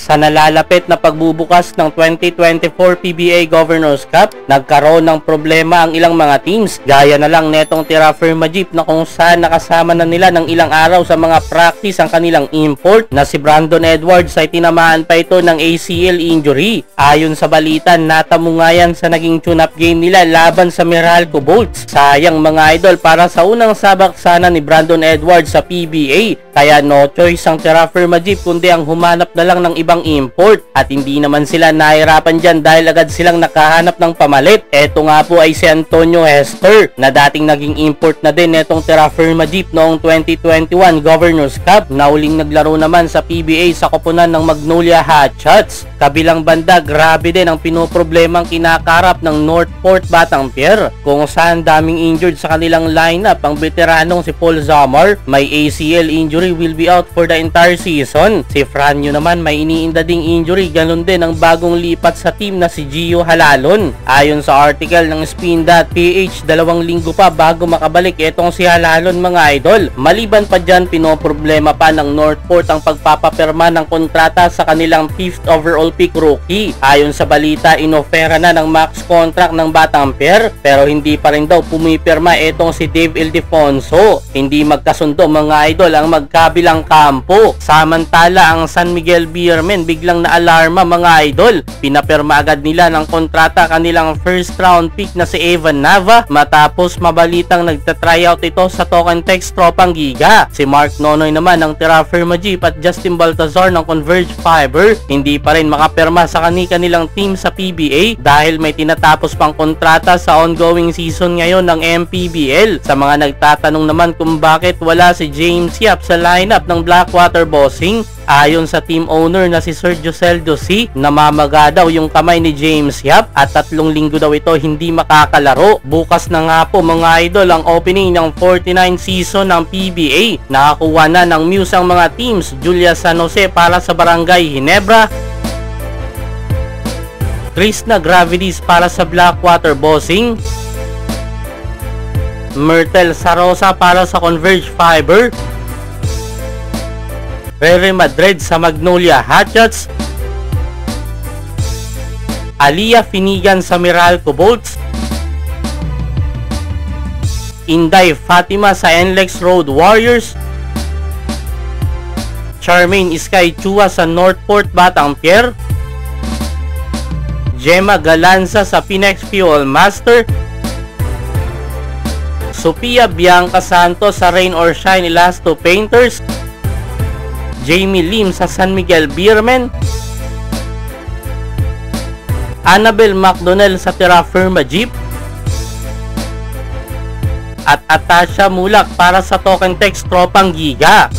Sa nalalapit na pagbubukas ng 2024 PBA Governors Cup, nagkaroon ng problema ang ilang mga teams. Gaya na lang netong Terra Firma Jeep na kung saan nakasama na nila ng ilang araw sa mga practice ang kanilang import na si Brandon Edwards ay tinamaan pa ito ng ACL injury. Ayon sa balita, natamo nga yan sa naging tune-up game nila laban sa Meralco Bolts. Sayang mga idol, para sa unang sabak sana ni Brandon Edwards sa PBA. Kaya no choice ang Terra Firma Jeep kundi ang humanap na lang ng ibang import, at hindi naman sila nahirapan dyan dahil agad silang nakahanap ng pamalit. Eto nga po ay si Antonio Hester na dating naging import na din netong Terra Firma Jeep noong 2021 Governors Cup, na uling naglaro naman sa PBA sa koponan ng Magnolia Hotshots. Kabilang banda, grabe din ang pinoproblemang kinakarap ng Northport Batangier, kung saan daming injured sa kanilang lineup. Ang veteranong si Paul Zamar may ACL injury, will be out for the entire season. Si Franyo naman may iniindading injury, ganun din ang bagong lipat sa team na si Gio Halalon. Ayon sa article ng Spin.ph, 2 linggo pa bago makabalik etong si Halalon mga idol. Maliban pa dyan, pinoproblema pa ng Northport ang pagpapapirma ng kontrata sa kanilang 5th overall pick rookie. Ayon sa balita, inofera na ng max contract ng Batangier, pero hindi pa rin daw pumipirma etong si Dave Ildefonso. Hindi magkasundo mga idol ang magkabilang kampo. Samantala, ang San Miguel Beermen biglang naalarma mga idol. Pinapirma agad nila ng kontrata kanilang first round pick na si Evan Nava matapos mabalitang nagtatryout ito sa Token Text Tropang Giga. Si Mark Nonoy naman ng Terra Firma Jeep at Justin Baltazar ng Converge Fiber hindi pa rin makapirma sa kanilang team sa PBA dahil may tinatapos pang kontrata sa ongoing season ngayon ng MPBL. Sa mga nagtatanong naman kung bakit wala si James Yap sa lineup ng Blackwater Bossing, ayon sa team owner na si Sergio Celdo C, namamaga daw yung kamay ni James Yap at 3 linggo daw ito hindi makakalaro. Bukas na nga po mga idol ang opening ng 49 season ng PBA. Nakakuha na ng news ang mga teams: Julia San Jose para sa Barangay Ginebra, Krishna Gravities para sa Blackwater Bossing, Myrtle Sarosa para sa Converge Fiber, Rere Madrid sa Magnolia Hotshots, Alia Finigan sa Meralco Bolts, Inday Fatima sa NLEX Road Warriors, Charmaine Sky Chua sa Northport Batangier, Gemma Galanza sa Phoenix Fuel Master, Sophia Bianca Santos sa Rain or Shine Elasto Painters, Jamie Lim sa San Miguel Beermen, Annabel McDonnell sa Terra Firma Jeep, at Atasha Mulak para sa Token Text Tropang Giga.